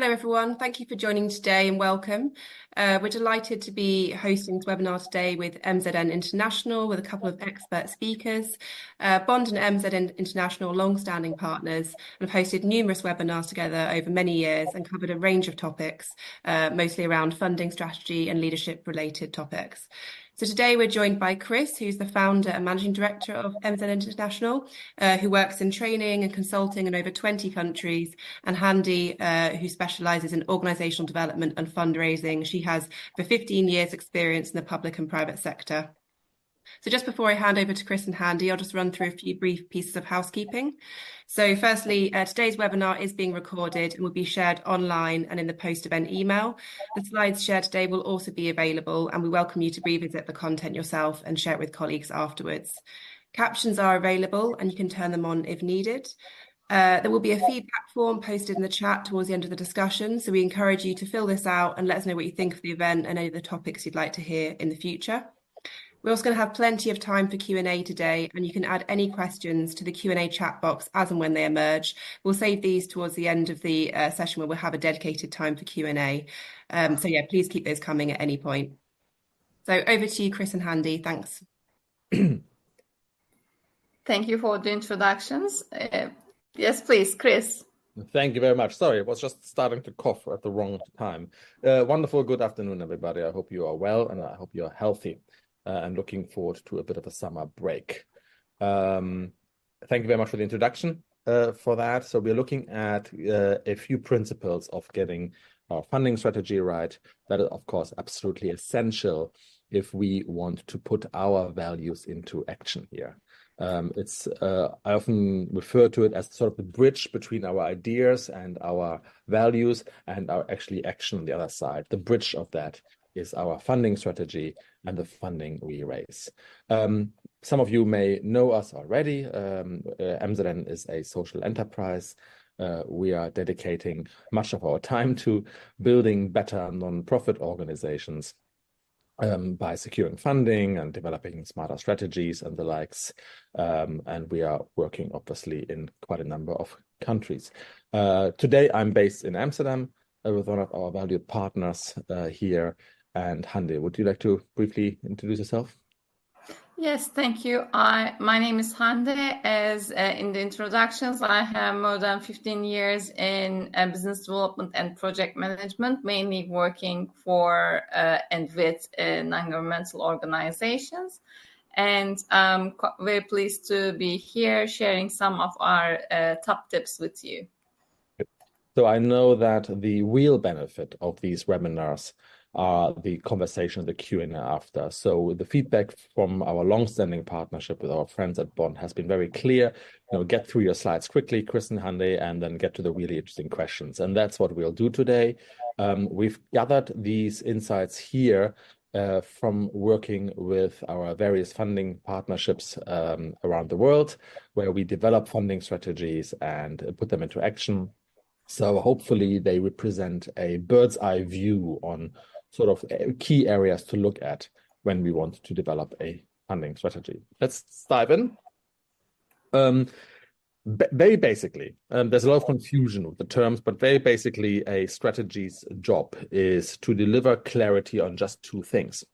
Hello, everyone. Thank you for joining today and welcome. We're delighted to be hosting this webinar today with MzN International with a couple of expert speakers. Bond and MzN International, long-standing partners, and have hosted numerous webinars together over many years and covered a range of topics, mostly around funding strategy and leadership-related topics. So today we're joined by Chris, who's the founder and managing director of MzN International, who works in training and consulting in over 20 countries, and Handy, who specialises in organisational development and fundraising. She has over 15 years experience in the public and private sector. So just before I hand over to Chris and Handy, I'll just run through a few brief pieces of housekeeping. So firstly, today's webinar is being recorded and will be shared online and in the post-event email. The slides shared today will also be available, and we welcome you to revisit the content yourself and share it with colleagues afterwards. Captions are available and you can turn them on if needed. There will be a feedback form posted in the chat towards the end of the discussion, so we encourage you to fill this out and let us know what you think of the event and any of the topics you'd like to hear in the future. We're also going to have plenty of time for Q&A today, and you can add any questions to the Q&A chat box as and when they emerge. We'll save these towards the end of the session where we'll have a dedicated time for Q&A. So yeah, please keep those coming at any point. So over to you, Chris and Handy. Thanks. Thank you for the introductions. Yes, please, Chris. Thank you very much. Sorry, I was just starting to cough at the wrong time. Wonderful. Good afternoon, everybody. I hope you are well and I hope you are healthy. And looking forward to a bit of a summer break. Thank you very much for the introduction for that. So we're looking at a few principles of getting our funding strategy right. That is, of course, absolutely essential if we want to put our values into action here. I often refer to it as sort of the bridge between our ideas and our values and our actually action on the other side. The bridge of that is our funding strategy and the funding we raise. Some of you may know us already. MzN is a social enterprise. We are dedicating much of our time to building better non-profit organizations by securing funding and developing smarter strategies and the likes. And we are working, obviously, in quite a number of countries. Today, I'm based in Amsterdam with one of our valued partners here. And Hande, would you like to briefly introduce yourself? Yes, thank you. My name is Hande. As in the introductions, I have more than 15 years in business development and project management, mainly working for and with non-governmental organizations. And I'm very pleased to be here sharing some of our top tips with you. So I know that the real benefit of these webinars are the conversation, the Q&A after. So the feedback from our long-standing partnership with our friends at Bond has been very clear. Get through your slides quickly, Chris and Hande, and then get to the really interesting questions. And that's what we'll do today. We've gathered these insights here from working with our various funding partnerships around the world, where we develop funding strategies and put them into action. So hopefully they represent a bird's eye view on sort of key areas to look at when we want to develop a funding strategy. Let's dive in. Very basically, there's a lot of confusion with the terms, but very basically a strategy's job is to deliver clarity on just two things.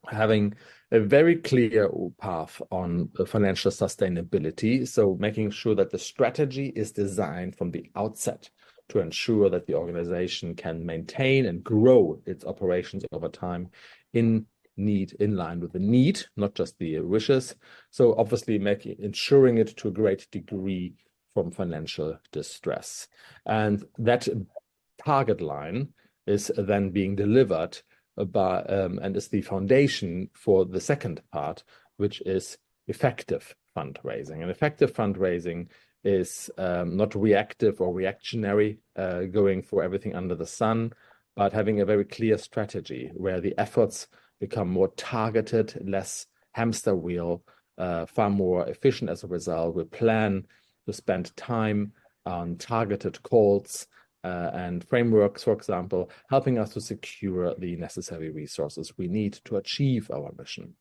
Having a very clear path on financial sustainability, so making sure that the strategy is designed from the outset to ensure that the organization can maintain and grow its operations over time in line with the need, not just the wishes. So obviously ensuring it to a great degree from financial distress. And that target line is then being delivered by, and is the foundation for the second part, which is effective fundraising. And effective fundraising is not reactive or reactionary, going for everything under the sun, but having a very clear strategy where the efforts become more targeted, less hamster wheel, far more efficient as a result. We plan to spend time on targeted calls and frameworks, for example, helping us to secure the necessary resources we need to achieve our mission.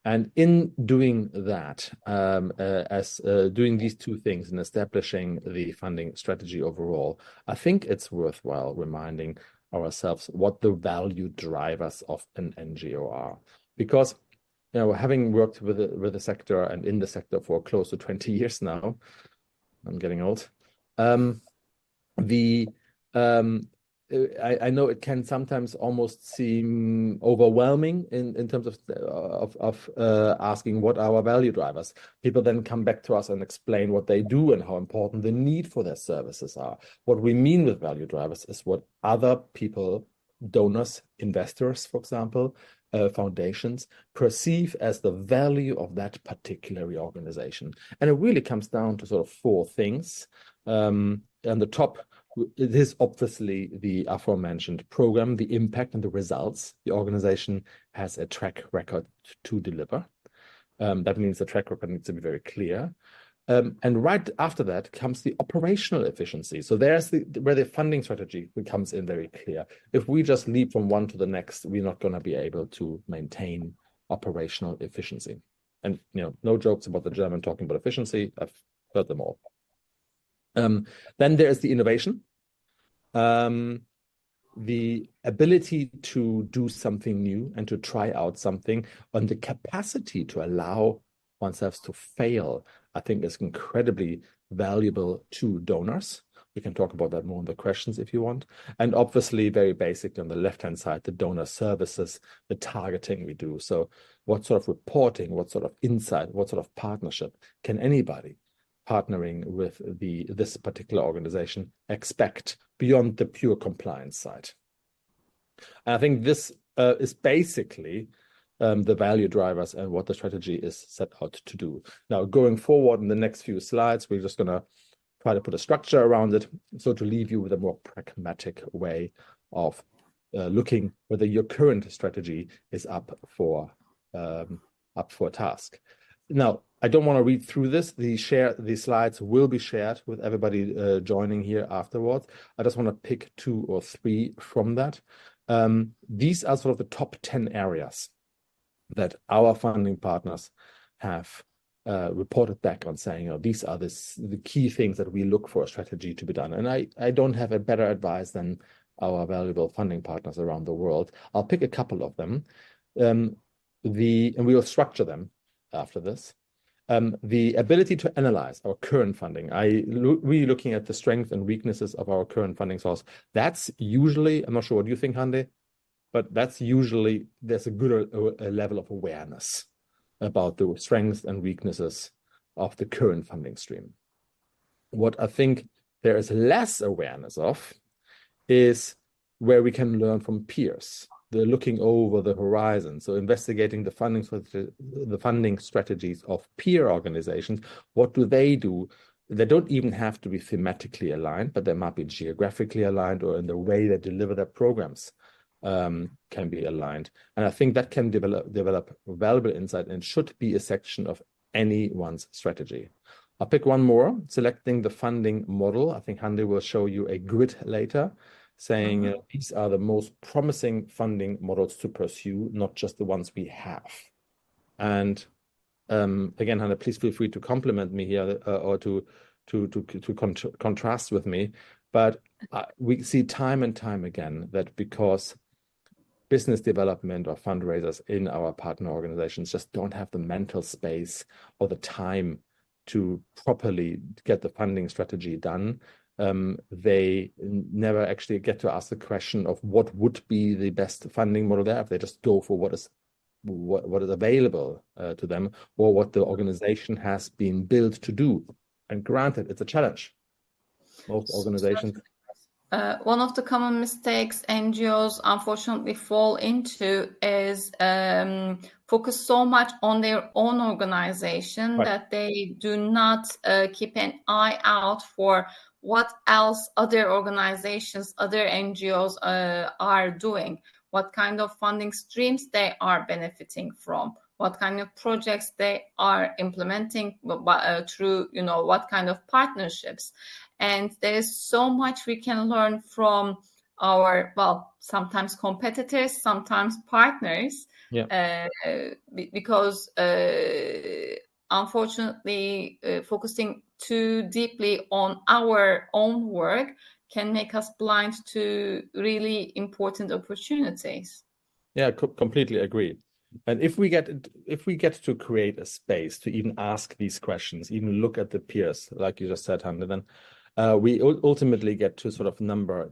And in doing that, doing these two things and establishing the funding strategy overall, I think it's worthwhile reminding ourselves what the value drivers of an NGO are. Because, having worked with the sector and in the sector for close to 20 years now, I'm getting old. I know it can sometimes almost seem overwhelming in terms of asking what are our value drivers. People then come back to us and explain what they do and how important the need for their services are. What we mean with value drivers is what other people, donors, investors, for example, foundations, perceive as the value of that particular organization. And it really comes down to sort of four things. On the top, it is obviously the aforementioned program, the impact and the results the organization has a track record to deliver. That means the track record needs to be very clear. And right after that comes the operational efficiency. So there's where the funding strategy becomes in very clear. If we just leap from one to the next, we're not going to be able to maintain operational efficiency. And no jokes about the German talking about efficiency. I've heard them all. Then there's the innovation, the ability to do something new and to try out something, and the capacity to allow oneself to fail, I think is incredibly valuable to donors. We can talk about that more in the questions if you want. And obviously, very basic on the left-hand side, the donor services, the targeting we do. So what sort of reporting, what sort of insight, what sort of partnership can anybody partnering with this particular organization expect beyond the pure compliance side? And I think this is basically the value drivers and what the strategy is set out to do. Now, going forward in the next few slides, we're just going to try to put a structure around it, so to leave you with a more pragmatic way of looking whether your current strategy is up for a task. Now, I don't want to read through this. The slides will be shared with everybody joining here afterwards. I just want to pick 2 or 3 from that. These are sort of the top 10 areas that our funding partners have reported back on, saying, these are the key things that we look for a strategy to be done. And I don't have a better advice than our valuable funding partners around the world. I'll pick a couple of them, and we'll structure them after this. The ability to analyze our current funding, really looking at the strengths and weaknesses of our current funding source. That's usually, I'm not sure what you think, Hande, but that's usually, there's a good level of awareness about the strengths and weaknesses of the current funding stream. What I think there is less awareness of is where we can learn from peers. They're looking over the horizon, so investigating the funding strategies of peer organizations. What do? They don't even have to be thematically aligned, but they might be geographically aligned, or in the way they deliver their programs can be aligned. And I think that can develop valuable insight and should be a section of anyone's strategy. I'll pick one more, selecting the funding model. I think Hande will show you a grid later, saying these are the most promising funding models to pursue, not just the ones we have. And again, Hande, please feel free to compliment me here or to contrast with me. But we see time and time again that because business development or fundraisers in our partner organizations just don't have the mental space or the time to properly get the funding strategy done, they never actually get to ask the question of what would be the best funding model there. If they just go for what is available to them, or what the organization has been built to do. And granted, it's a challenge. Most organizations. One of the common mistakes NGOs unfortunately fall into is focus so much on their own organization, right, that they do not keep an eye out for what else other organizations, other NGOs are doing, what kind of funding streams they are benefiting from, what kind of projects they are implementing through, what kind of partnerships. And there's so much we can learn from our, well, sometimes competitors, sometimes partners, because unfortunately, focusing too deeply on our own work can make us blind to really important opportunities. Yeah, completely agree. And if we get to create a space to even ask these questions, even look at the peers, like you just said, Hande, then we ultimately get to sort of number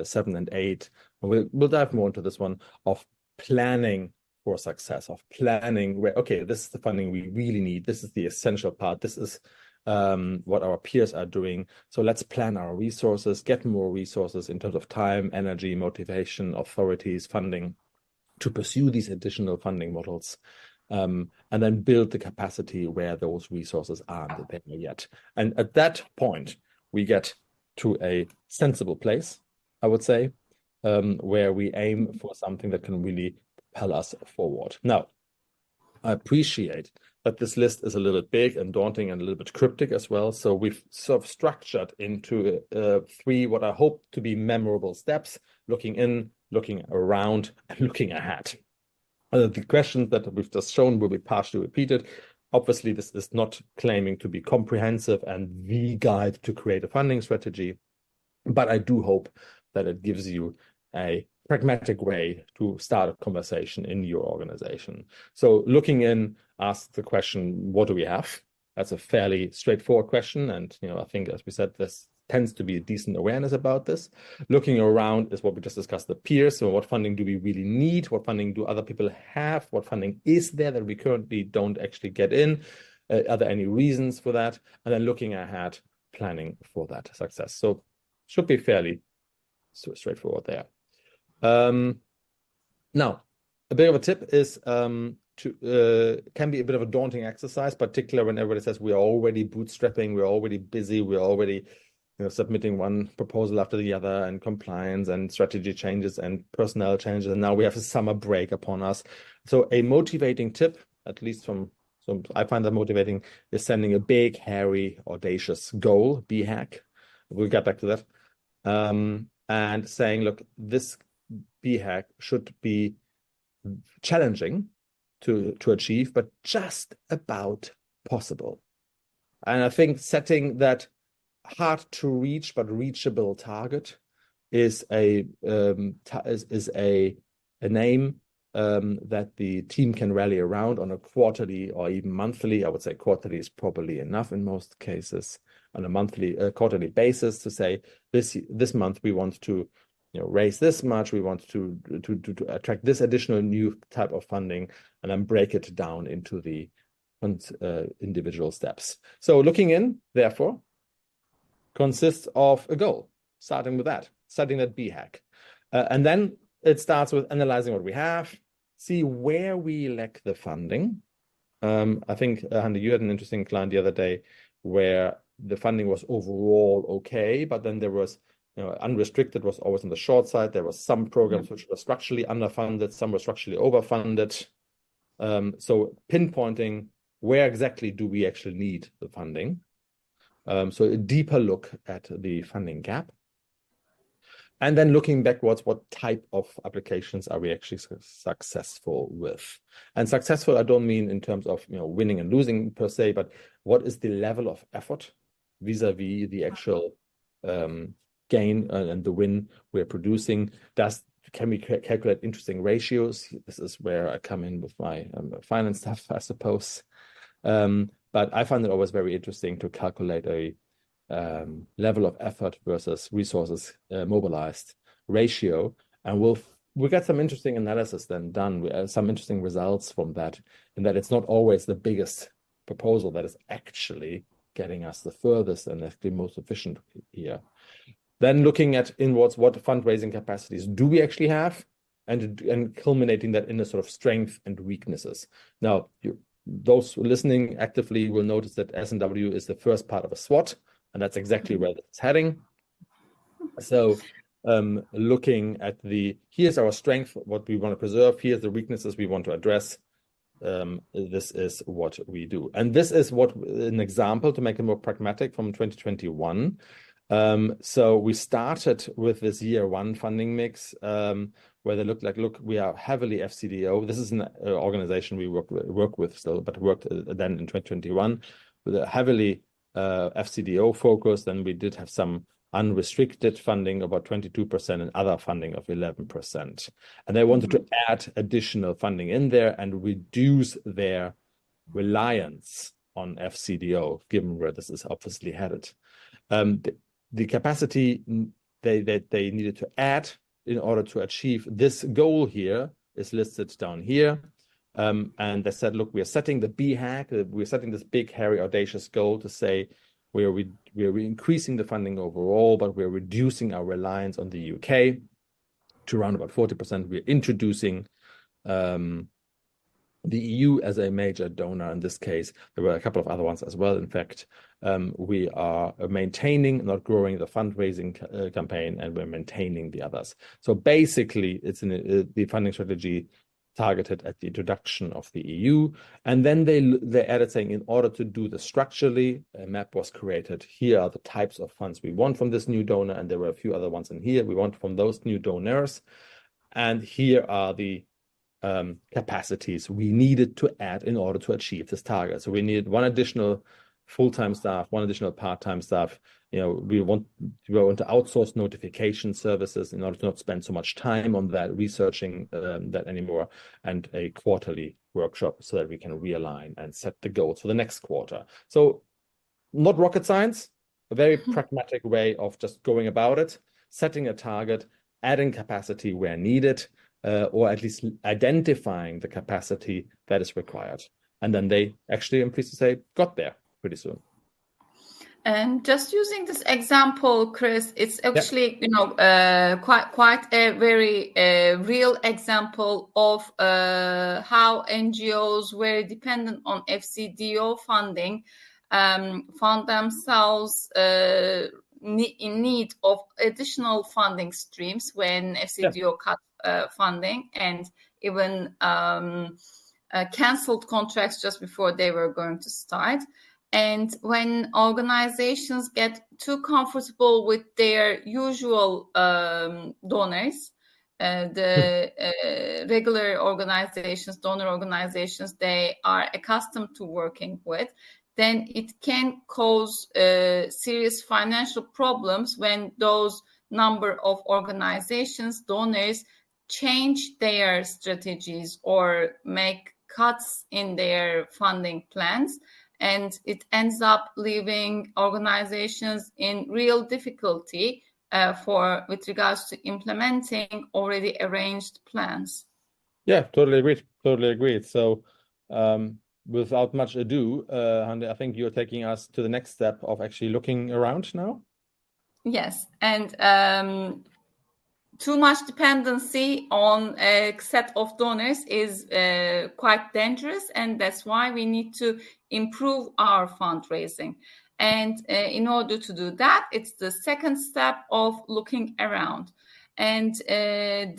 7 and 8. We'll dive more into this one of planning for success, of planning where, okay, this is the funding we really need. This is the essential part. This is what our peers are doing. So let's plan our resources, get more resources in terms of time, energy, motivation, authorities, funding, to pursue these additional funding models, and then build the capacity where those resources aren't there yet. And at that point, we get to a sensible place, I would say, where we aim for something that can really propel us forward. Now, I appreciate that this list is a little bit big and daunting and a little bit cryptic as well. So we've sort of structured into 3 what I hope to be memorable steps: looking in, looking around, and looking ahead. The questions that we've just shown will be partially repeated. Obviously, this is not claiming to be comprehensive and the guide to create a funding strategy, but I do hope that it gives you a pragmatic way to start a conversation in your organization. So looking in, ask the question, what do we have? That's a fairly straightforward question. And, I think, as we said, this tends to be a decent awareness about this. Looking around is what we just discussed, the peers. So what funding do we really need? What funding do other people have? What funding is there that we currently don't actually get in? Are there any reasons for that? And then looking ahead, planning for that success. So should be fairly straightforward there. Now, a bit of a tip is can be a bit of a daunting exercise, particularly when everybody says we are already bootstrapping, we're already busy, we're already submitting one proposal after the other, and compliance and strategy changes and personnel changes, and now we have a summer break upon us. So a motivating tip, at least so I find that motivating, is sending a big, hairy, audacious goal, BHAG. We'll get back to that. And saying, look, this BHAG should be challenging to achieve, but just about possible. And I think setting that hard to reach but reachable target is a name that the team can rally around on a quarterly or even monthly. I would say quarterly is probably enough in most cases. On a quarterly basis, to say this month we want to raise this much, we want to attract this additional new type of funding, and then break it down into the individual steps. So looking in, therefore, consists of a goal, starting with that, setting that BHAG. And then it starts with analyzing what we have, see where we lack the funding. I think, Hande, you had an interesting client the other day where the funding was overall okay, but then there was, unrestricted was always on the short side. There was some programs which were structurally underfunded, some were structurally overfunded. So pinpointing where exactly do we actually need the funding. So a deeper look at the funding gap. And then looking backwards, what type of applications are we actually successful with? And successful, I don't mean in terms of winning and losing per se, but what is the level of effort vis-a-vis the actual gain and the win we're producing? Can we calculate interesting ratios? This is where I come in with my finance stuff, I suppose. But I find it always very interesting to calculate a level of effort versus resources mobilized ratio, and we'll get some interesting analysis then done, some interesting results from that, in that it's not always the biggest proposal that is actually getting us the furthest and actually most efficient here. Then looking at inwards, what fundraising capacities do we actually have, and culminating that in a sort of strength and weaknesses. Now, those listening actively will notice that S&W is the first part of a SWOT, and that's exactly where it's heading. So looking at here's our strength, what we want to preserve, here's the weaknesses we want to address. this is what we do. And this is what an example to make it more pragmatic from 2021. So we started with this year one funding mix where they looked like, look, we are heavily FCDO. This is an organization we work with still, but worked then in 2021 with a heavily FCDO focus. Then we did have some unrestricted funding, about 22%, and other funding of 11%. And they wanted to add additional funding in there and reduce their reliance on FCDO, given where this is obviously headed. The capacity they needed to add in order to achieve this goal here is listed down here. And they said, look, we are setting the BHAG, we're setting this big, hairy, audacious goal to say we're increasing the funding overall, but we're reducing our reliance on the UK to around about 40%. We're introducing the EU as a major donor in this case. There were a couple of other ones as well. In fact, we are maintaining, not growing, the fundraising campaign, and we're maintaining the others. So basically, it's the funding strategy targeted at the introduction of the EU. And then they added saying, in order to do this structurally, a map was created. Here are the types of funds we want from this new donor. And there were a few other ones in here we want from those new donors. And here are the capacities we needed to add in order to achieve this target. So we needed one additional full-time staff, one additional part-time staff. We want to outsource notification services in order to not spend so much time on that, researching that anymore, and a quarterly workshop so that we can realign and set the goals for the next quarter. So not rocket science, a very pragmatic way of just going about it, setting a target, adding capacity where needed, or at least identifying the capacity that is required. And then they actually, I'm pleased to say, got there pretty soon. And just using this example, Chris, it's actually quite a very real example of how NGOs very dependent on FCDO funding found themselves in need of additional funding streams when FCDO cut funding, and even canceled contracts just before they were going to start. And when organizations get too comfortable with their usual donors, the regular organizations, donor organizations they are accustomed to working with, then it can cause serious financial problems when those number of organizations, donors, change their strategies or make cuts in their funding plans. And it ends up leaving organizations in real difficulty with regards to implementing already arranged plans. Yeah, totally agreed. So without much ado, Hande, I think you're taking us to the next step of actually looking around now. Yes, and too much dependency on a set of donors is quite dangerous, and that's why we need to improve our fundraising. And in order to do that, it's the second step of looking around. And in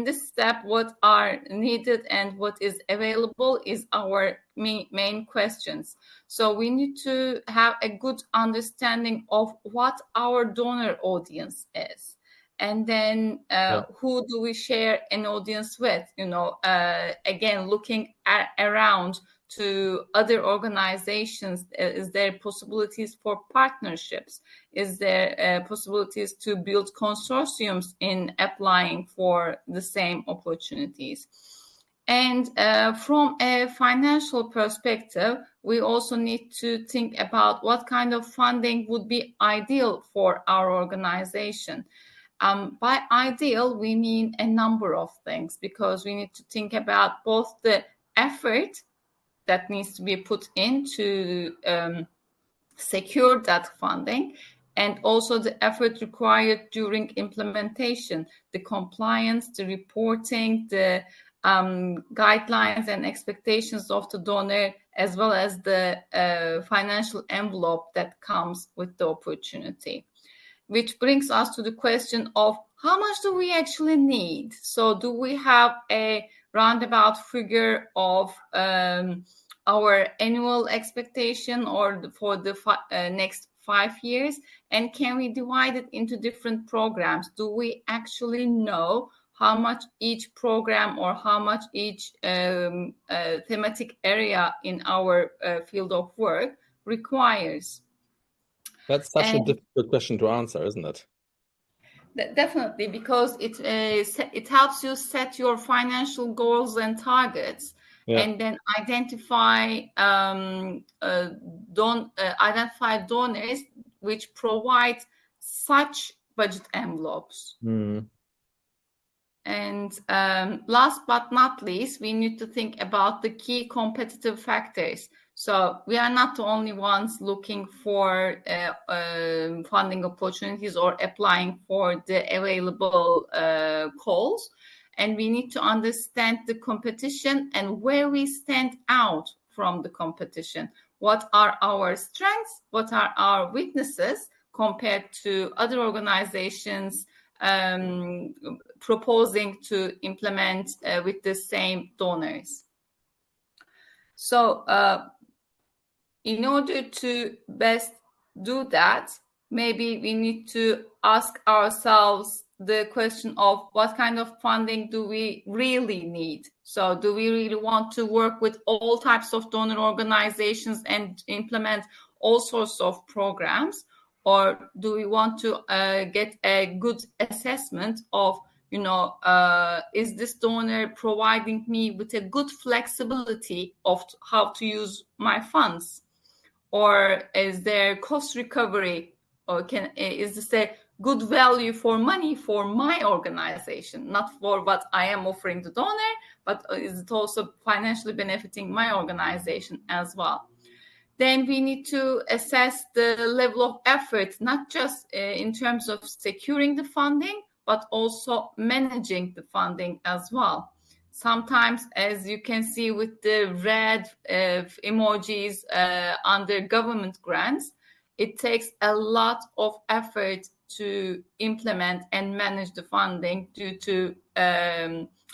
this step, what are needed and what is available is our main questions. So we need to have a good understanding of what our donor audience is. And then who do we share an audience with? Again, looking around to other organizations. Is there possibilities for partnerships? Is there possibilities to build consortiums in applying for the same opportunities? And from a financial perspective, we also need to think about what kind of funding would be ideal for our organization. By ideal, we mean a number of things, because we need to think about both the effort that needs to be put in to secure that funding, and also the effort required during implementation, the compliance, the reporting, the guidelines and expectations of the donor, as well as the financial envelope that comes with the opportunity. Which brings us to the question of how much do we actually need? So do we have a roundabout figure of our annual expectation or for the next 5 years? And can we divide it into different programs? Do we actually know how much each program or how much each thematic area in our field of work requires? That's such a difficult question to answer, isn't it? Definitely, because it helps you set your financial goals and targets, and then identify donors which provide such budget envelopes. And last but not least, we need to think about the key competitive factors. So we are not the only ones looking for funding opportunities or applying for the available calls. And we need to understand the competition and where we stand out from the competition. What are our strengths? What are our weaknesses compared to other organizations proposing to implement with the same donors? So in order to best do that, maybe we need to ask ourselves the question of what kind of funding do we really need? So do we really want to work with all types of donor organizations and implement all sorts of programs? Or do we want to get a good assessment of, is this donor providing me with a good flexibility of how to use my funds? Or is there cost recovery? Or is this a good value for money for my organization? Not for what I am offering the donor, but is it also financially benefiting my organization as well? Then we need to assess the level of effort, not just in terms of securing the funding, but also managing the funding as well. Sometimes, as you can see with the red emojis under government grants, it takes a lot of effort to implement and manage the funding due to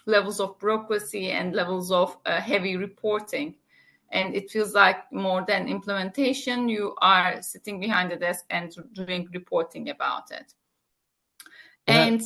levels of bureaucracy and levels of heavy reporting. And it feels like more than implementation, you are sitting behind the desk and doing reporting about it. And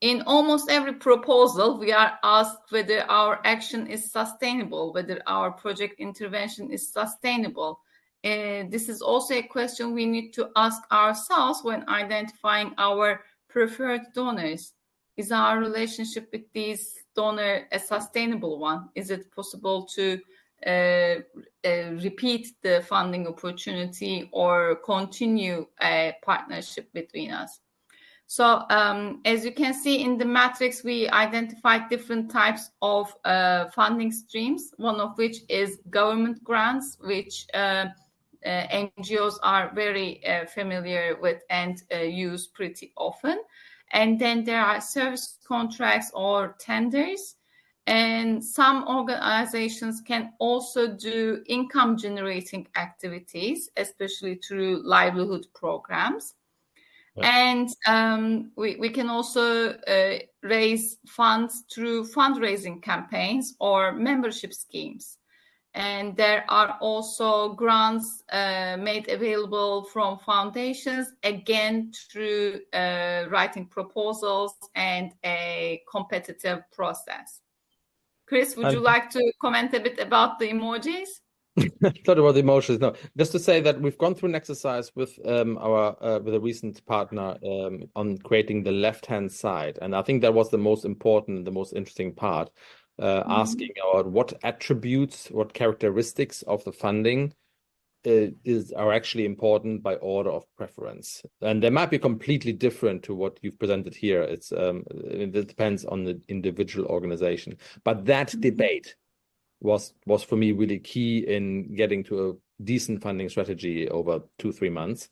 in almost every proposal, we are asked whether our action is sustainable, whether our project intervention is sustainable. This is also a question we need to ask ourselves when identifying our preferred donors. Is our relationship with these donors a sustainable one? Is it possible to repeat the funding opportunity or continue a partnership between us? So as you can see in the matrix, we identified different types of funding streams, one of which is government grants, which NGOs are very familiar with and use pretty often. And then there are service contracts or tenders. And some organizations can also do income generating activities, especially through livelihood programs. And we can also raise funds through fundraising campaigns or membership schemes. And there are also grants made available from foundations, again, through writing proposals and a competitive process. Chris, would you like to comment a bit about the emojis? Not about the emotions, no. Just to say that we've gone through an exercise with with a recent partner on creating the left-hand side, and I think that was the most important, the most interesting part, asking about what attributes, what characteristics of the funding are actually important by order of preference, and they might be completely different to what you've presented here. It depends on the individual organization, but that debate was for me really key in getting to a decent funding strategy over 2-3 months,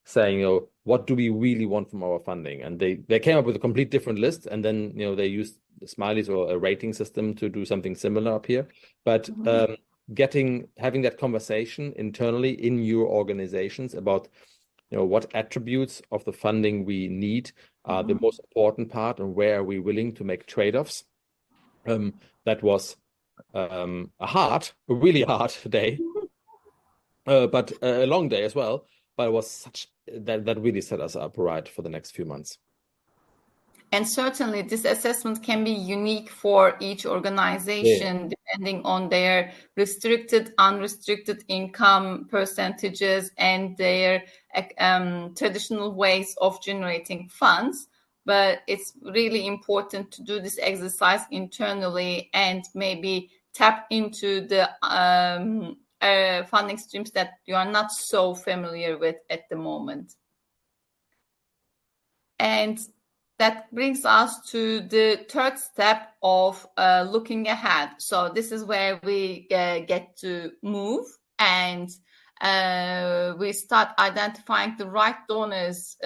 saying, what do we really want from our funding? And they came up with a complete different list, and then they used smileys or a rating system to do something similar up here. But having that conversation internally in your organizations about what attributes of the funding we need are the most important part, and where are we willing to make trade-offs. That was a really hard day, but a long day as well. But it was such that really set us up right for the next few months. And certainly this assessment can be unique for each organization, depending on their restricted, unrestricted income percentages and their traditional ways of generating funds. But it's really important to do this exercise internally and maybe tap into the funding streams that you are not so familiar with at the moment. And that brings us to the third step of looking ahead. So this is where we get to move and we start identifying the right donors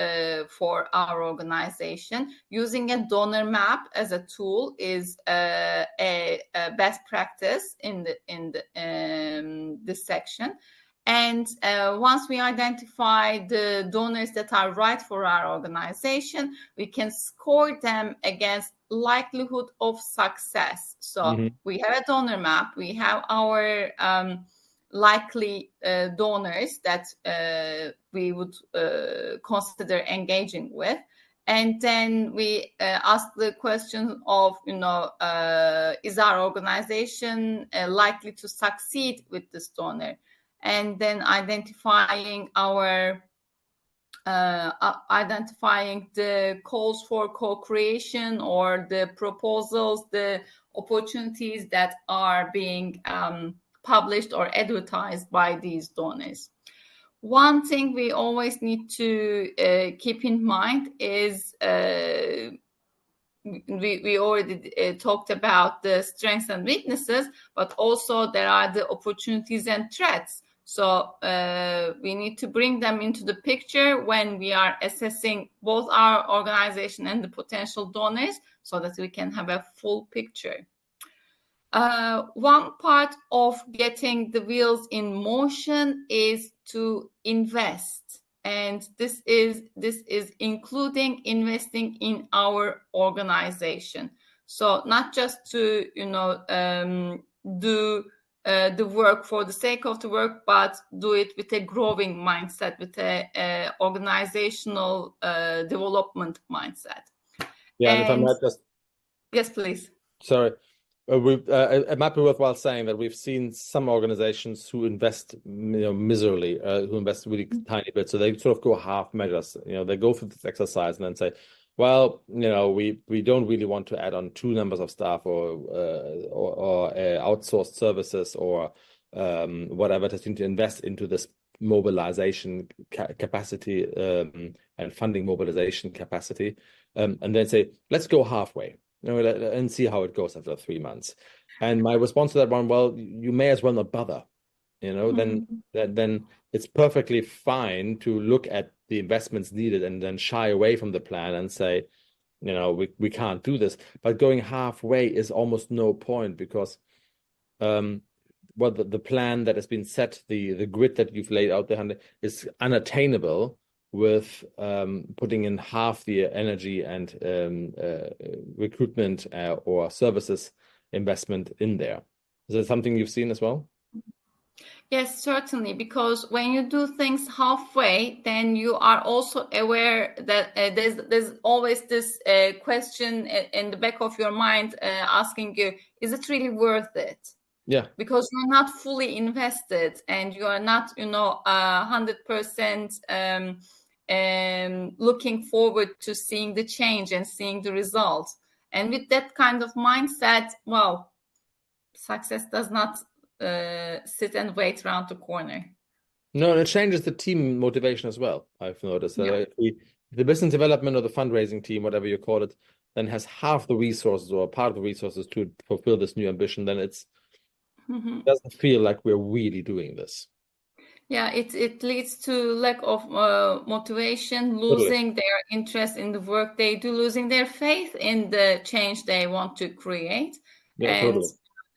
for our organization. Using a donor map as a tool is a best practice in this section. And once we identify the donors that are right for our organization, we can score them against likelihood of success. So we have a donor map, we have our likely donors that we would consider engaging with. And then we ask the question of, is our organization likely to succeed with this donor? And then identifying the calls for co-creation or the proposals, the opportunities that are being published or advertised by these donors. One thing we always need to keep in mind is we already talked about the strengths and weaknesses, but also there are the opportunities and threats. So we need to bring them into the picture when we are assessing both our organization and the potential donors so that we can have a full picture. One part of getting the wheels in motion is to invest. And this is including investing in our organization. So not just to, do the work for the sake of the work, but do it with a growing mindset, with a organizational development mindset. Yeah, and if I might just... Yes, please. Sorry. It might be worthwhile saying that we've seen some organizations who invest, miserably, who invest really tiny bit. So they sort of go half measures. They go through this exercise and then say, well, we don't really want to add on 2 numbers of staff or outsourced services or whatever. Just need to invest into this mobilization capacity and funding mobilization capacity, and then say, let's go halfway. And see how it goes after 3 months. And my response to that one, well, you may as well not bother. Then it's perfectly fine to look at the investments needed and then shy away from the plan and say, we can't do this. But going halfway is almost no point because the plan that has been set, the grid that you've laid out there is unattainable with putting in half the energy and recruitment or services investment in there. Is that something you've seen as well? Yes, certainly, because when you do things halfway, then you are also aware that there's always this question in the back of your mind asking you, is it really worth it? Yeah. Because you're not fully invested and you are not, 100% looking forward to seeing the change and seeing the results. And with that kind of mindset, well, success does not sit and wait around the corner. No, and it changes the team motivation as well. I've noticed that the business development or the fundraising team, whatever you call it, then has half the resources or part of the resources to fulfill this new ambition, then it doesn't feel like we're really doing this. Yeah, it leads to lack of motivation, losing their interest in the work they do, losing their faith in the change they want to create. And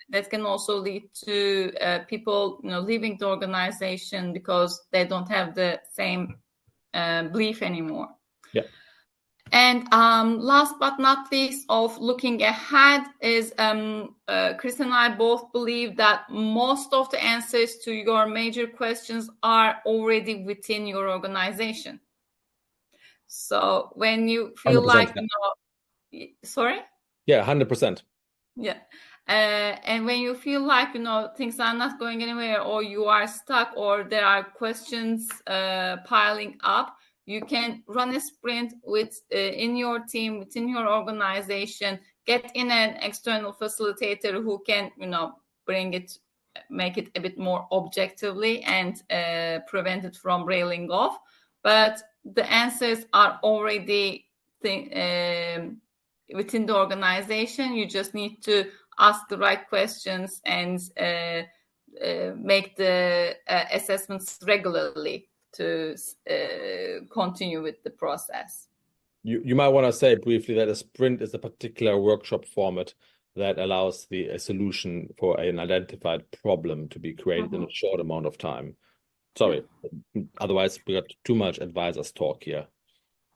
that can also lead to people, leaving the organization because they don't have the same belief anymore. Yeah. And last but not least, of looking ahead is Chris and I both believe that most of the answers to your major questions are already within your organization. So when you feel 100%, like, yeah. Sorry? Yeah, 100%. Yeah. And when you feel like, things are not going anywhere, or you are stuck, or there are questions piling up, you can run a sprint in your team, within your organization, get in an external facilitator who can, make it a bit more objectively and prevent it from railing off. But the answers are already within the organization. You just need to ask the right questions and make the assessments regularly to continue with the process. You might want to say briefly that a sprint is a particular workshop format that allows a solution for an identified problem to be created in a short amount of time. Sorry, otherwise we got too much advisors talk here.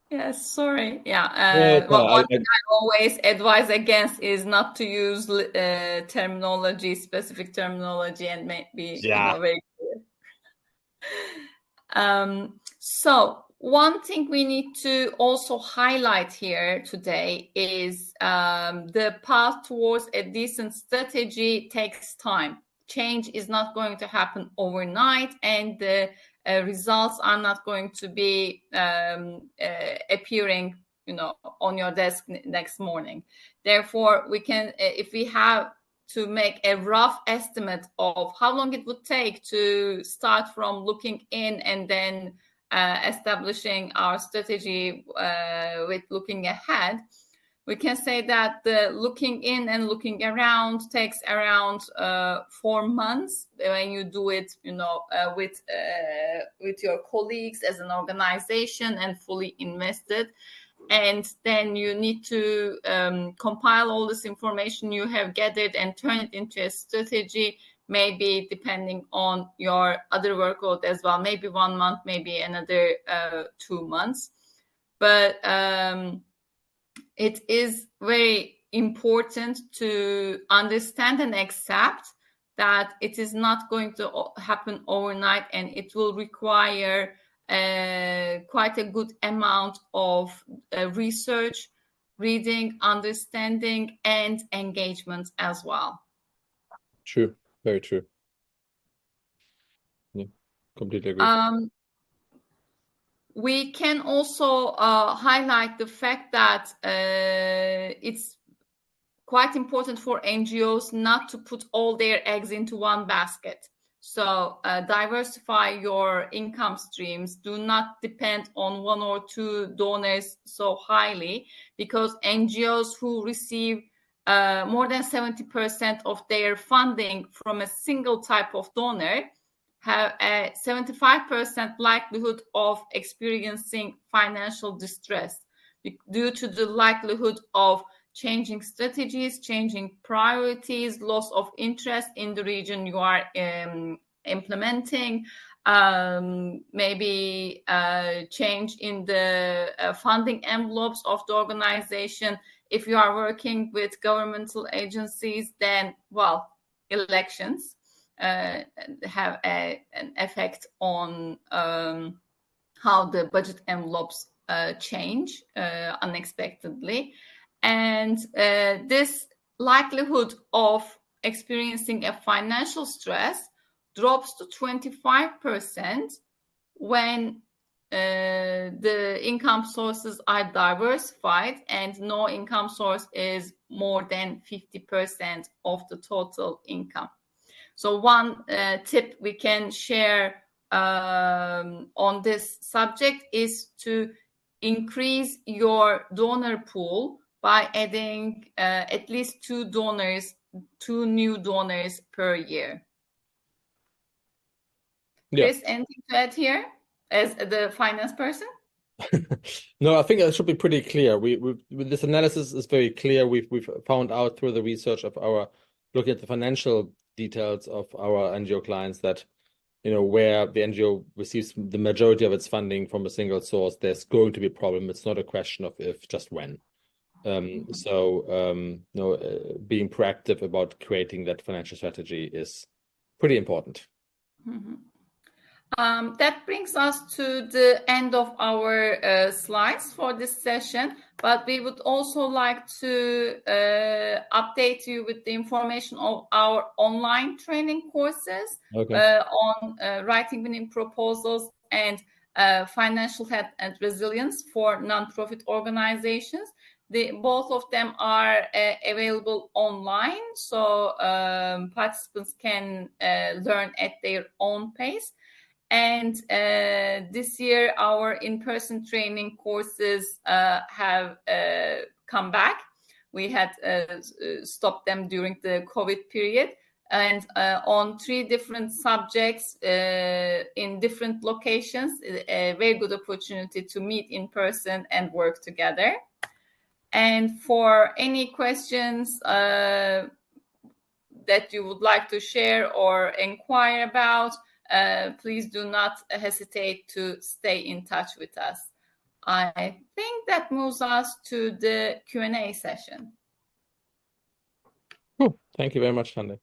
Yes, sorry. Yeah. One thing I always advise against is not to use specific terminology, and maybe very clear. So one thing we need to also highlight here today is the path towards a decent strategy takes time. Change is not going to happen overnight, and the results are not going to be appearing, on your desk next morning. Therefore, we can, if we have to make a rough estimate of how long it would take to start from looking in and then establishing our strategy with looking ahead, we can say that the looking in and looking around takes around 4 months when you do it, with your colleagues as an organization and fully invested. And then you need to compile all this information you have gathered and turn it into a strategy, maybe depending on your other workload as well, maybe 1 month, maybe another 2 months. But it is very important to understand and accept that it is not going to happen overnight, and it will require quite a good amount of research, reading, understanding, and engagement as well. True, very true. Yeah, completely agree. We can also highlight the fact that it's quite important for NGOs not to put all their eggs into one basket. So diversify your income streams. Do not depend on 1 or 2 donors so highly, because NGOs who receive more than 70% of their funding from a single type of donor have a 75% likelihood of experiencing financial distress due to the likelihood of changing strategies, changing priorities, loss of interest in the region you are implementing, maybe change in the funding envelopes of the organization. If you are working with governmental agencies, then, elections have an effect on how the budget envelopes change unexpectedly. And this likelihood of experiencing a financial stress drops to 25% when the income sources are diversified and no income source is more than 50% of the total income. So one tip we can share on this subject is to increase your donor pool by adding at least 2 new donors per year. Yeah. Chris, anything to add here as the finance person? No, I think it should be pretty clear. This analysis is very clear. We've found out through the research of looking at the financial details of our NGO clients that where the NGO receives the majority of its funding from a single source, there's going to be a problem. It's not a question of if, just when. Being proactive about creating that financial strategy is pretty important. Mm-hmm. That brings us to the end of our slides for this session, but we would also like to update you with the information of our online training courses on writing winning proposals and financial health and resilience for nonprofit organizations. Both of them are available online, so participants can learn at their own pace. And this year, our in-person training courses have come back. We had stopped them during the COVID period, and on 3 different subjects in different locations, a very good opportunity to meet in person and work together. And for any questions that you would like to share or inquire about, please do not hesitate to stay in touch with us. I think that moves us to the Q&A session. Cool. Thank you very much, Hande.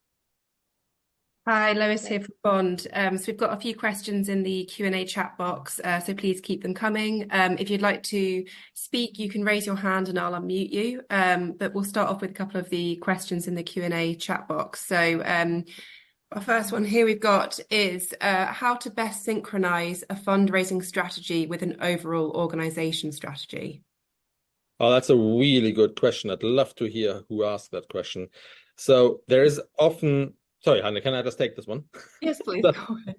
Hi, Lois here from Bond. So we've got a few questions in the Q&A chat box, so please keep them coming. If you'd like to speak, you can raise your hand and I'll unmute you. But we'll start off with a couple of the questions in the Q&A chat box. So our first one here we've got is how to best synchronize a fundraising strategy with an overall organization strategy. Oh, that's a really good question. I'd love to hear who asked that question. So there is often, sorry, Hande, can I just take this one? Yes, please. Go ahead.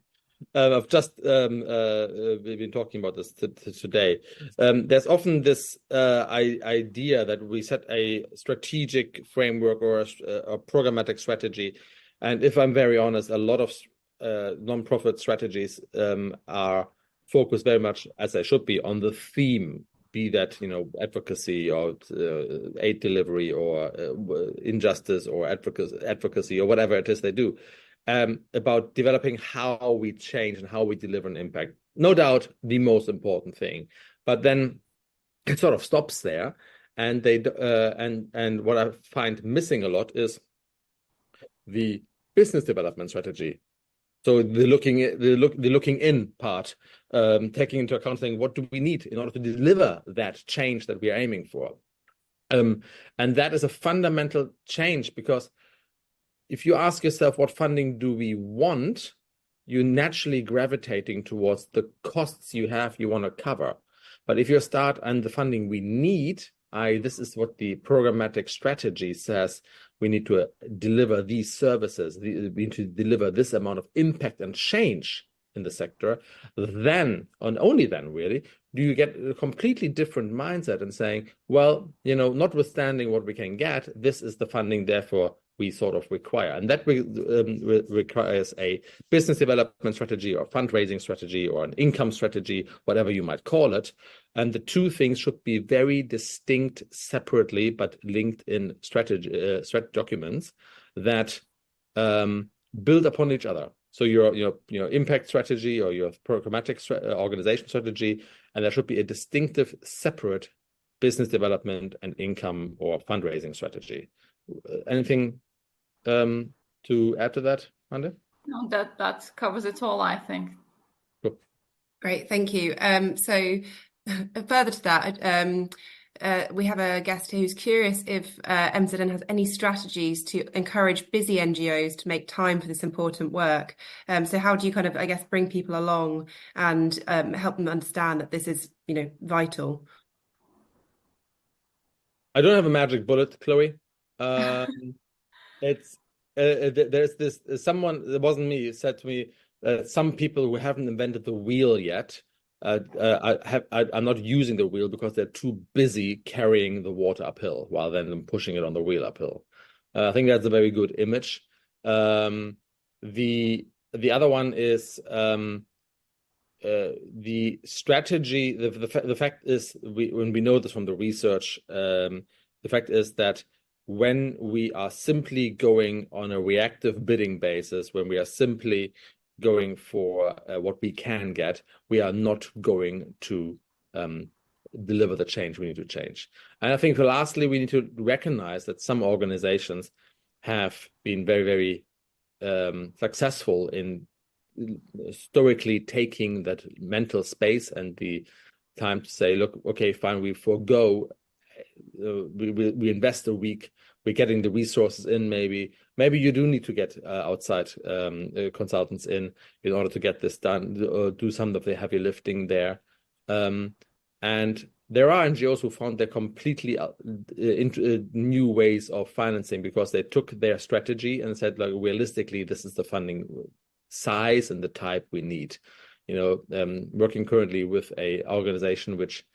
I've just we've been talking about this today. There's often this idea that we set a strategic framework or a programmatic strategy. And if I'm very honest, a lot of nonprofit strategies are focused very much, as they should be, on the theme, be that advocacy or aid delivery or injustice or advocacy or whatever it is they do, about developing how we change and how we deliver an impact. No doubt the most important thing, but then it sort of stops there. And and what I find missing a lot is the business development strategy. So the looking in part, taking into account saying, what do we need in order to deliver that change that we are aiming for? And that is a fundamental change, because if you ask yourself, what funding do we want, you're naturally gravitating towards the costs you want to cover. But if you start on the funding we need, this is what the programmatic strategy says. We need to deliver these services. We need to deliver this amount of impact and change in the sector. Then, and only then, really, do you get a completely different mindset and saying, well, notwithstanding what we can get, this is the funding, therefore we sort of require. And that requires a business development strategy or fundraising strategy or an income strategy, whatever you might call it. And the two things should be very distinct separately, but linked in strategy documents that build upon each other. So your impact strategy or your programmatic organization strategy, and there should be a distinctive separate business development and income or fundraising strategy. Anything to add to that, Hande? No, that covers it all, I think. Cool. Great, thank you. So further to that, we have a guest who's curious if MzN has any strategies to encourage busy NGOs to make time for this important work. So how do you bring people along and help them understand that this is, vital? I don't have a magic bullet, Chloe. There's this someone, it wasn't me, said to me, some people who haven't invented the wheel yet, I'm not using the wheel because they're too busy carrying the water uphill while then pushing it on the wheel uphill. I think that's a very good image. The other one is the strategy. The fact is, when we know this from the research, the fact is that when we are simply going on a reactive bidding basis, when we are simply going for what we can get, we are not going to deliver the change we need to change. And I think lastly, we need to recognize that some organizations have been very, very successful in historically taking that mental space and the time to say, look, okay, fine, we forego, we invest a week, we're getting the resources in. Maybe you do need to get outside consultants in order to get this done, do some of the heavy lifting there. And there are NGOs who found their completely into new ways of financing because they took their strategy and said, like, realistically, this is the funding size and the type we need. Working currently with a organization which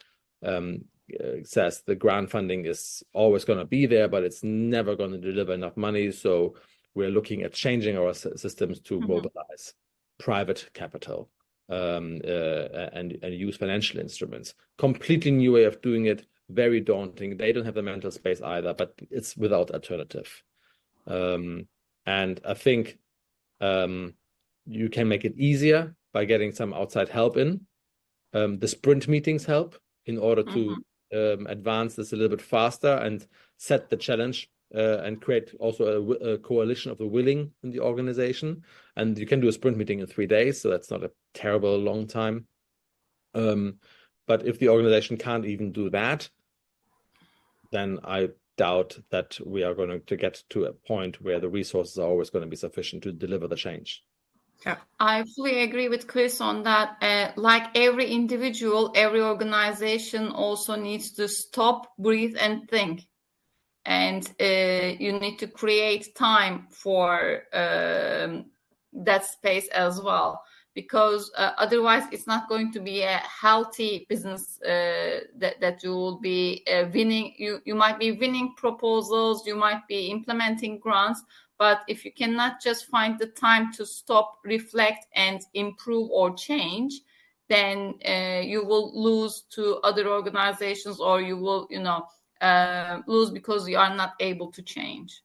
says the grant funding is always going to be there, but it's never going to deliver enough money. So we're looking at changing our systems to mobilize private capital and use financial instruments. Completely new way of doing it, very daunting. They don't have the mental space either, but it's without alternative. And I think you can make it easier by getting some outside help in. The sprint meetings help in order to advance this a little bit faster and set the challenge and create also a coalition of the willing in the organization. And you can do a sprint meeting in 3 days, so that's not a terrible long time. But if the organization can't even do that, then I doubt that we are going to get to a point where the resources are always going to be sufficient to deliver the change. Yeah. I fully agree with Chris on that. Like every individual, every organization also needs to stop, breathe, and think. And you need to create time for that space as well, because otherwise it's not going to be a healthy business that you will be winning. You might be winning proposals, you might be implementing grants, but if you cannot just find the time to stop, reflect, and improve or change, then you will lose to other organizations, or you will, lose because you are not able to change.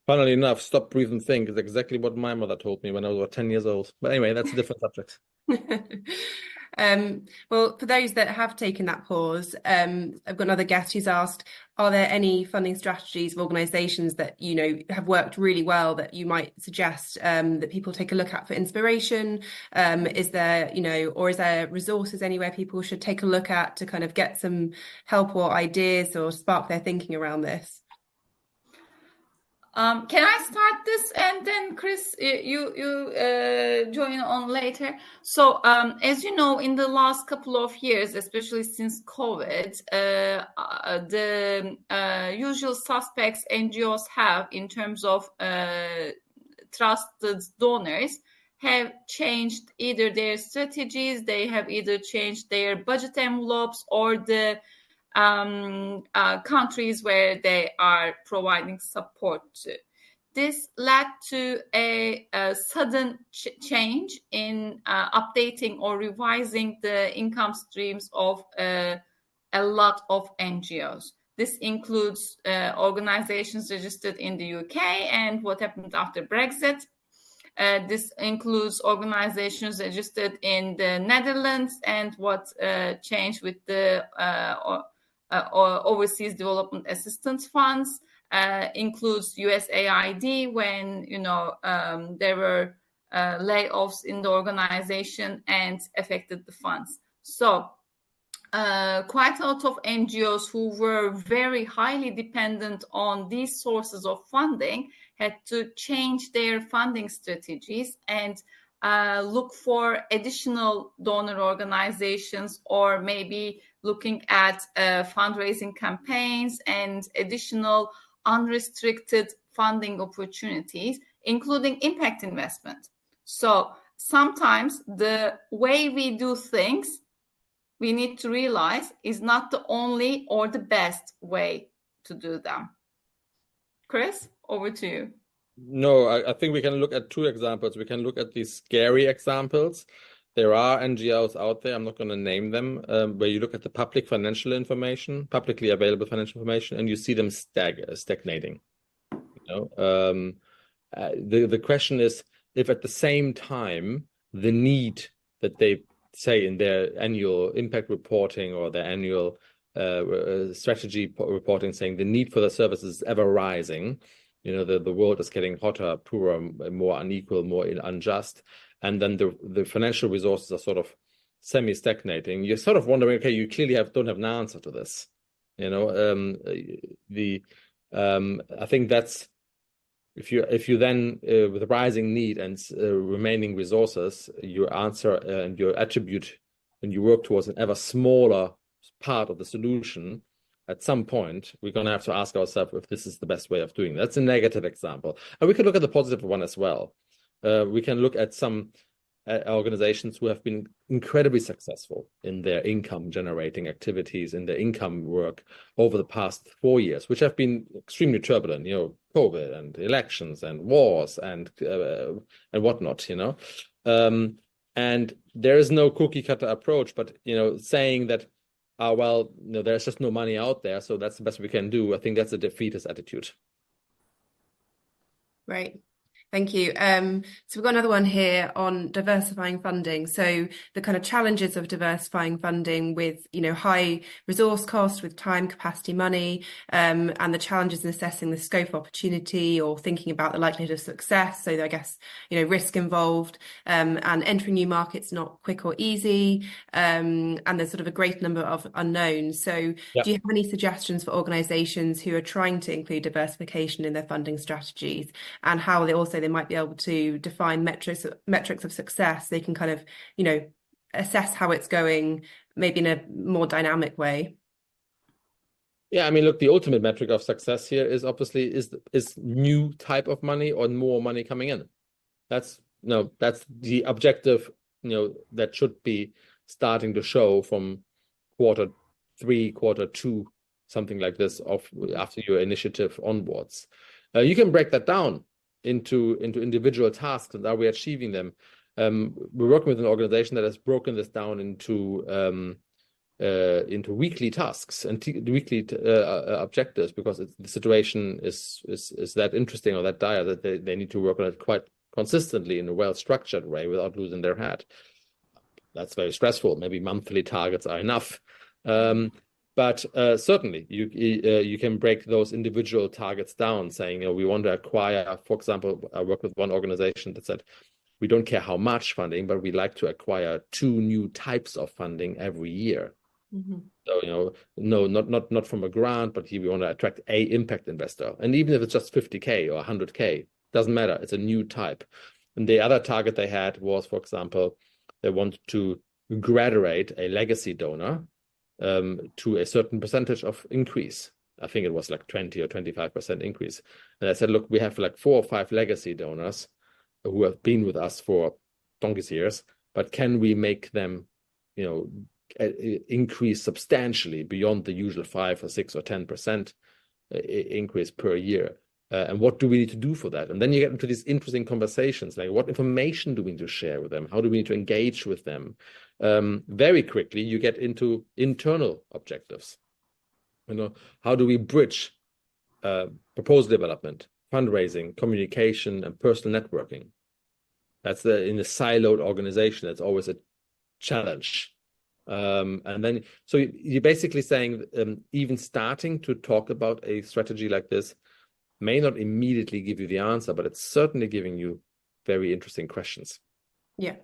Funnily enough, stop, breathe, and think is exactly what my mother told me when I was about 10 years old. But anyway, that's a different subject. Well, for those that have taken that pause, I've got another guest who's asked, are there any funding strategies of organizations that, have worked really well that you might suggest that people take a look at for inspiration? Is there, or is there resources anywhere people should take a look at to kind of get some help or ideas or spark their thinking around this? Can I start this and then Chris, you join on later? So as you know, in the last couple of years, especially since COVID, the usual suspects NGOs have in terms of trusted donors have changed either their strategies, they have either changed their budget envelopes or the countries where they are providing support to. This led to a sudden change in updating or revising the income streams of a lot of NGOs. This includes organizations registered in the UK and what happened after Brexit. This includes organizations registered in the Netherlands and what changed with the overseas development assistance funds, includes USAID when there were layoffs in the organization and affected the funds. So quite a lot of NGOs who were very highly dependent on these sources of funding had to change their funding strategies and look for additional donor organizations, or maybe looking at fundraising campaigns and additional unrestricted funding opportunities, including impact investment. So sometimes the way we do things, we need to realize, is not the only or the best way to do them. Chris, over to you. No, I think we can look at two examples. We can look at these scary examples. There are NGOs out there, I'm not going to name them, where you look at the public financial information, publicly available financial information, and you see them stagnating. The question is, if at the same time the need that they say in their annual impact reporting or their annual strategy reporting, saying the need for the services is ever rising. The world is getting hotter, poorer, more unequal, more unjust, and then the financial resources are sort of semi-stagnating. You're sort of wondering, okay, you clearly don't have an answer to this. I think that's if you then with rising need and remaining resources, your answer and your attribute, and you work towards an ever smaller part of the solution, at some point we're going to have to ask ourselves if this is the best way of doing it. That's a negative example, and we could look at the positive one as well. We can look at some organizations who have been incredibly successful in their income generating activities, in their income work over the past 4 years, which have been extremely turbulent, COVID and elections and wars and whatnot, and there is no cookie cutter approach, but saying that there's just no money out there, so that's the best we can do. I think that's a defeatist attitude. Right. Thank you. So we've got another one here on diversifying funding. So the kind of challenges of diversifying funding with, high resource costs, with time, capacity, money, and the challenges in assessing the scope of opportunity or thinking about the likelihood of success. So I guess, risk involved, and entering new markets not quick or easy. And there's sort of a great number of unknowns. So do you have any suggestions for organizations who are trying to include diversification in their funding strategies, and how they might be able to define metrics of success? They can kind of, assess how it's going, maybe in a more dynamic way. Yeah, I mean, look, the ultimate metric of success here is obviously is new type of money or more money coming in. That's the objective, that should be starting to show from quarter 3, quarter 2, something like this after your initiative onwards. You can break that down into individual tasks, and are we achieving them? We're working with an organization that has broken this down into weekly tasks and weekly objectives, because the situation is that interesting or that dire that they need to work on it quite consistently in a well-structured way without losing their head. That's very stressful. Maybe monthly targets are enough. But certainly, you can break those individual targets down, saying, we want to acquire, for example, I work with one organization that said, we don't care how much funding, but we like to acquire 2 new types of funding every year. Mm-hmm. So, no, not from a grant, but we want to attract a impact investor. And even if it's just 50K or 100K, doesn't matter. It's a new type. And the other target they had was, for example, they wanted to graduate a legacy donor to a certain percentage of increase. I think it was like 20 or 25% increase. And I said, look, we have like 4 or 5 legacy donors who have been with us for donkey's years, but can we make them, increase substantially beyond the usual 5 or 6 or 10% increase per year? And what do we need to do for that? And then you get into these interesting conversations, like what information do we need to share with them? How do we need to engage with them? Very quickly, you get into internal objectives. How do we bridge proposal development, fundraising, communication, and personal networking? That's in a siloed organization. That's always a challenge. And then, so you're basically saying even starting to talk about a strategy like this may not immediately give you the answer, but it's certainly giving you very interesting questions. Yeah.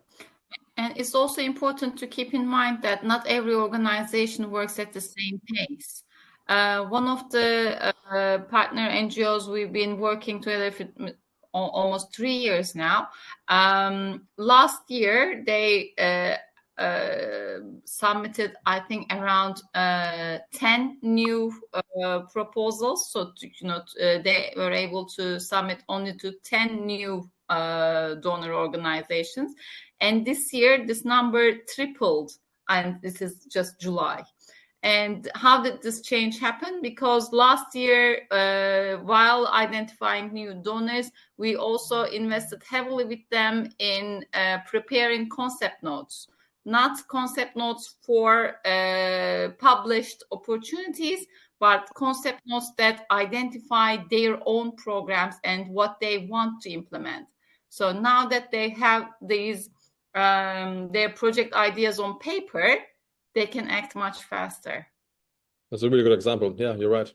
And it's also important to keep in mind that not every organization works at the same pace. One of the partner NGOs we've been working together for almost 3 years now. Last year, they submitted, I think, around 10 new proposals. So, they were able to submit only to 10 new donor organizations. And this year, this number tripled, and this is just July. And how did this change happen? Because last year, while identifying new donors, we also invested heavily with them in preparing concept notes. Not concept notes for published opportunities, but concept notes that identify their own programs and what they want to implement. So now that they have these their project ideas on paper, they can act much faster. That's a really good example. Yeah, you're right.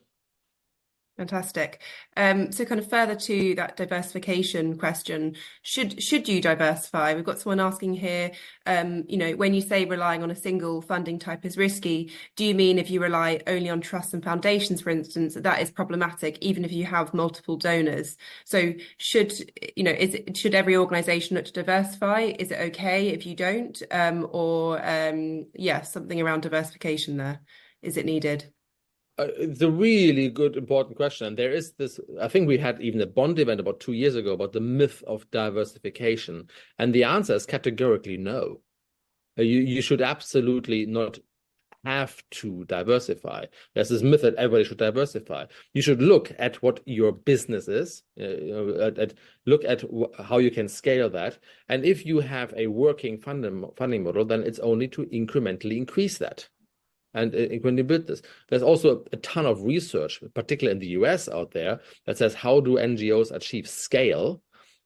Fantastic. So kind of further to that diversification question, should you diversify? We've got someone asking here, when you say relying on a single funding type is risky, do you mean if you rely only on trusts and foundations, for instance, that is problematic, even if you have multiple donors? So should every organization look to diversify? Is it okay if you don't? Something around diversification there. Is it needed? It's a really good, important question. And there is this, I think we had even a bond event about 2 years ago about the myth of diversification. And the answer is categorically no. You should absolutely not have to diversify. There's this myth that everybody should diversify. You should look at what your business is, look at how you can scale that. And if you have a working funding model, then it's only to incrementally increase that. And when you build this, there's also a ton of research, particularly in the US out there, that says how do NGOs achieve scale?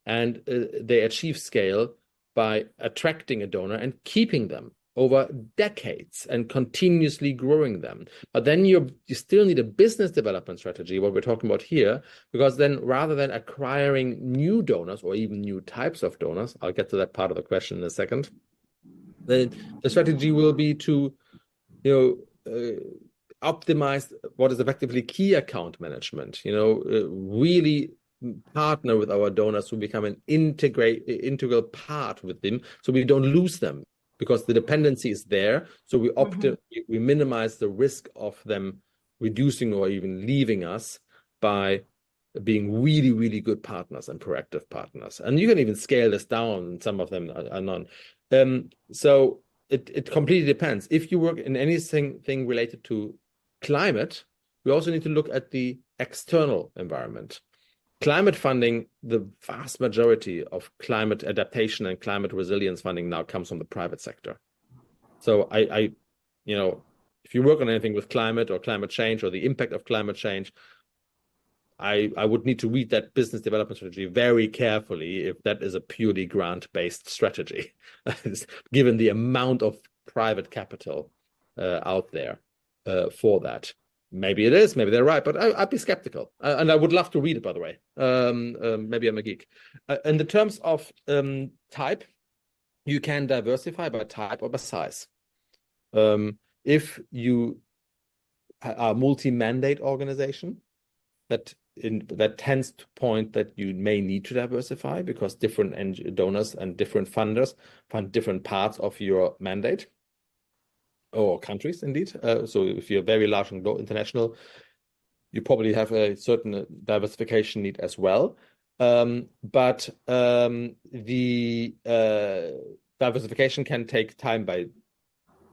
And they achieve scale by attracting a donor and keeping them over decades and continuously growing them. But then you still need a business development strategy, what we're talking about here, because then rather than acquiring new donors or even new types of donors, I'll get to that part of the question in a second, the strategy will be to optimize what is effectively key account management, really partner with our donors to become an integral part with them so we don't lose them because the dependency is there. So we minimize the risk of them reducing or even leaving us by being really, really good partners and proactive partners. And you can even scale this down. Some of them are none. So it completely depends. If you work in anything related to climate, we also need to look at the external environment. Climate funding, the vast majority of climate adaptation and climate resilience funding now comes from the private sector. So if you work on anything with climate or climate change or the impact of climate change, I would need to read that business development strategy very carefully if that is a purely grant-based strategy, given the amount of private capital out there for that. Maybe it is, maybe they're right, but I'd be skeptical. And I would love to read it, by the way. Maybe I'm a geek. In the terms of type, you can diversify by type or by size. If you are a multi-mandate organization, that tends to point that you may need to diversify because different donors and different funders fund different parts of your mandate or countries, indeed. So if you're very large and international, you probably have a certain diversification need as well. But the diversification can take time by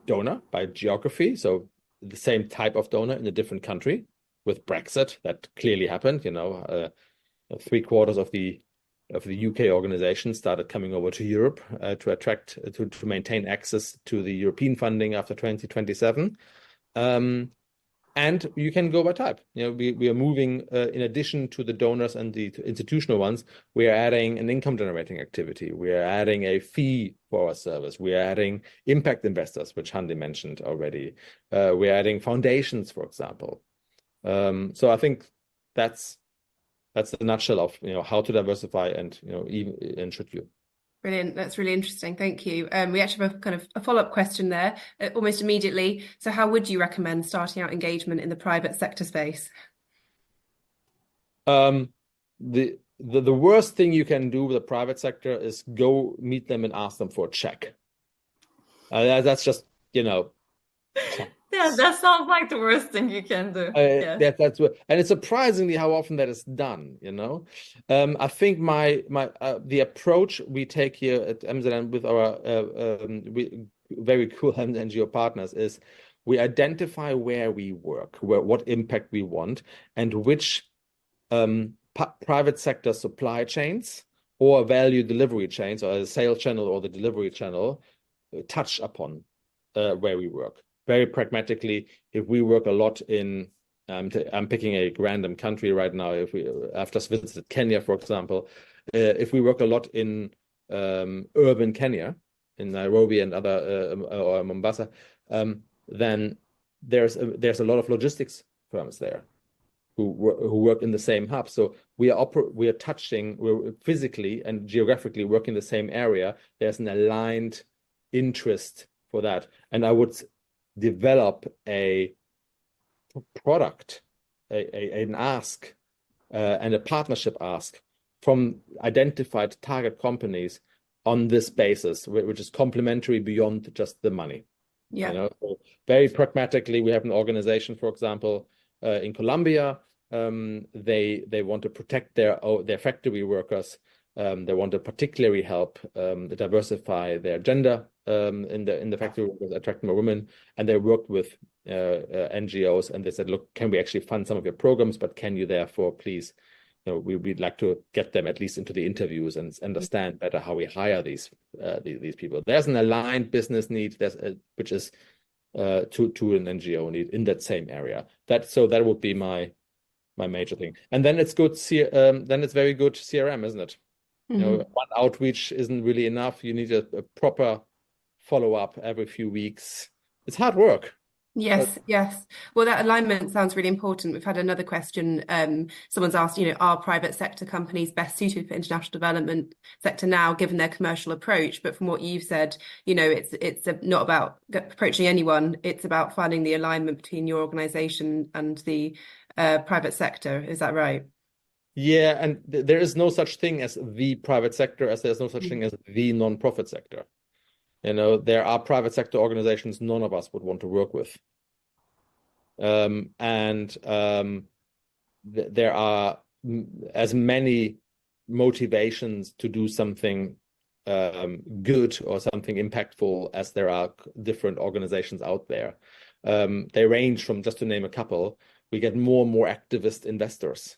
donor, by geography. So the same type of donor in a different country. With Brexit, that clearly happened. 3/4 of the UK organization started coming over to Europe to attract to maintain access to the European funding after 2027. And you can go by type. We are moving in addition to the donors and the institutional ones. We are adding an income generating activity. We are adding a fee for our service. We are adding impact investors, which Hande mentioned already. We're adding foundations, for example. So I think that's the nutshell of how to diversify and and should you. Brilliant. That's really interesting. Thank you. We actually have a kind of a follow-up question there almost immediately. So how would you recommend starting out engagement in the private sector space? The worst thing you can do with the private sector is go meet them and ask them for a check. That's just Yeah, that sounds like the worst thing you can do. That's what, and it's surprisingly how often that is done. I think the approach we take here at MzN with our very cool NGO partners is we identify where we work, what impact we want, and which private sector supply chains or value delivery chains or the sales channel or the delivery channel touch upon where we work. Very pragmatically, if we work a lot in I'm picking a random country right now. I've just visited Kenya, for example. If we work a lot in urban Kenya, in Nairobi and other or Mombasa, then there's a lot of logistics firms there who work in the same hub. So we're physically and geographically working the same area. There's an aligned interest for that, and I would develop a product, an ask, and a partnership ask from identified target companies on this basis, which is complementary beyond just the money. Yeah. So very pragmatically, we have an organization, for example, in Colombia. They want to protect their factory workers. They want to particularly help diversify their gender in the factory workers, attract more women. And they worked with NGOs, and they said, look, can we actually fund some of your programs? But can you therefore please, we'd like to get them at least into the interviews and understand better how we hire these people. There's an aligned business need, which is to an NGO need in that same area. That would be my major thing. And then it's good. Then it's very good CRM, isn't it? Mm-hmm. One outreach isn't really enough. You need a proper follow-up every few weeks. It's hard work. Yes, yes. Well, that alignment sounds really important. We've had another question. Someone's asked, are private sector companies best suited for international development sector now, given their commercial approach? But from what you've said, it's not about approaching anyone. It's about finding the alignment between your organization and the private sector. Is that right? Yeah, and there is no such thing as the private sector, as there's no such thing as the non-profit sector. There are private sector organizations none of us would want to work with. There are as many motivations to do something good or something impactful as there are different organizations out there. They range from, just to name a couple, we get more and more activist investors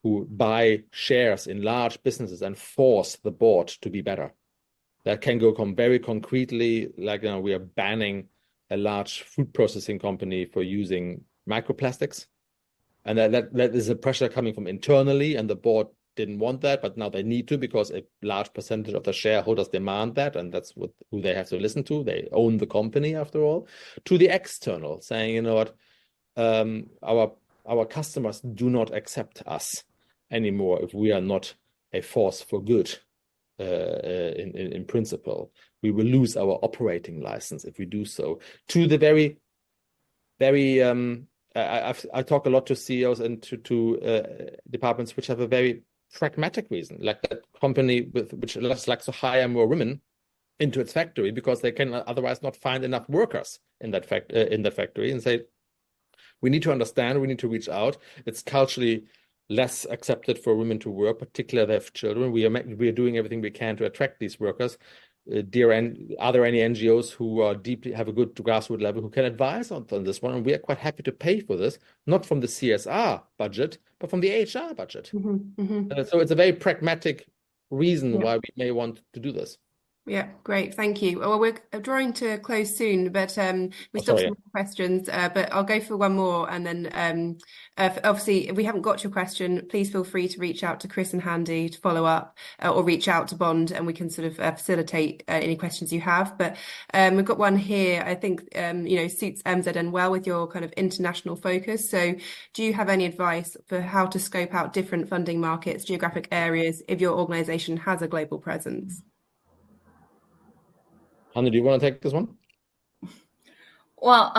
who buy shares in large businesses and force the board to be better. That can go very concretely, like we are banning a large food processing company for using microplastics. And that is a pressure coming from internally, and the board didn't want that, but now they need to because a large percentage of the shareholders demand that, and that's who they have to listen to. They own the company after all. To the external, saying, our customers do not accept us anymore if we are not a force for good. In principle, we will lose our operating license if we do so. To the very I talk a lot to CEOs and to departments which have a very pragmatic reason, like that company which likes to hire more women into its factory because they can otherwise not find enough workers in that factory, and say, we need to understand, we need to reach out. It's culturally less accepted for women to work, particularly if they have children. We are doing everything we can to attract these workers. Are there any NGOs who are have a good grassroots level who can advise on this one? And we are quite happy to pay for this, not from the CSR budget, but from the HR budget. Mm-hmm, mm-hmm. So it's a very pragmatic reason why we may want to do this. Yeah, great. Thank you. Well, we're drawing to a close soon, but we still have some more questions, but I'll go for one more. And then obviously, if we haven't got your question, please feel free to reach out to Chris and Handy to follow up or reach out to Bond, and we can sort of facilitate any questions you have. But we've got one here, I think, suits MZN well with your kind of international focus. So do you have any advice for how to scope out different funding markets, geographic areas, if your organization has a global presence? Hanna, do you want to take this one? Well,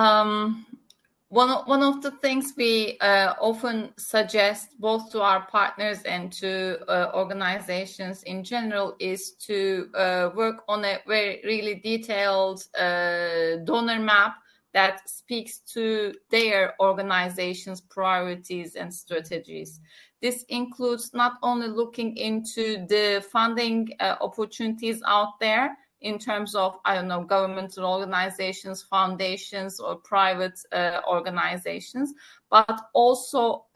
one of the things we often suggest both to our partners and to organizations in general is to work on a very really detailed donor map that speaks to their organization's priorities and strategies. This includes not only looking into the funding opportunities out there, in terms of, governmental organizations, foundations, or private organizations, but also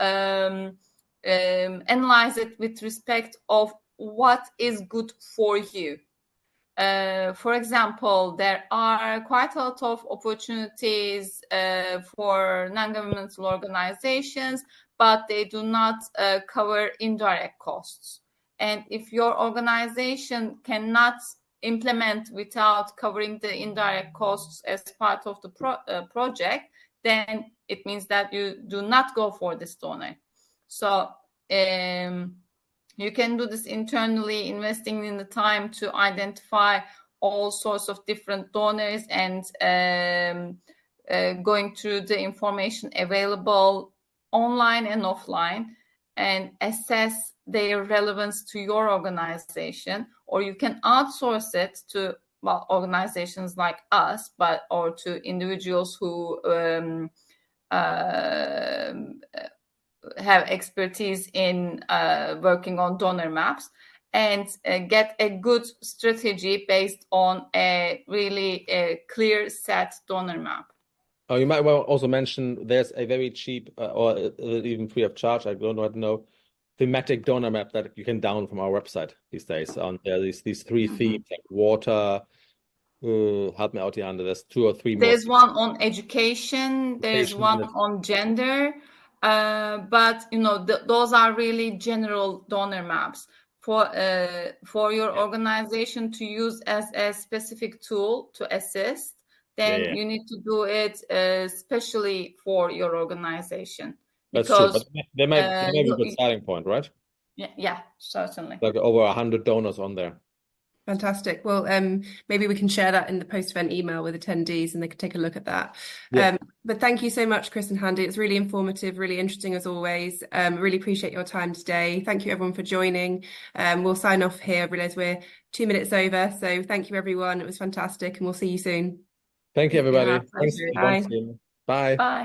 analyze it with respect of what is good for you. For example, there are quite a lot of opportunities for non-governmental organizations, but they do not cover indirect costs. And if your organization cannot implement without covering the indirect costs as part of the project, then it means that you do not go for this donor. So you can do this internally, investing in the time to identify all sorts of different donors and going through the information available online and offline and assess their relevance to your organization. Or you can outsource it to organizations like us, or to individuals who have expertise in working on donor maps, and get a good strategy based on a really clear set donor map. Oh, you might well also mention there's a very cheap or even free of charge, I don't know, thematic donor map that you can download from our website these days. On there, these three themes, like water. Help me out here, Hande. There's 2 or 3 more. There's one on education. There's one on gender. But those are really general donor maps for your organization to use as a specific tool to assist. Then you need to do it especially for your organization. That's true, but there may be a good starting point, right? Yeah, certainly. Like over 100 donors on there. Fantastic. Well, maybe we can share that in the post-event email with attendees and they can take a look at that. Yeah. But thank you so much, Chris and Hande. It's really informative, really interesting as always. Really appreciate your time today. Thank you everyone for joining. We'll sign off here. I realize we're 2 minutes over. So thank you everyone. It was fantastic and we'll see you soon. Thank you everybody. Thanks. Thanks. Bye. Bye. Bye.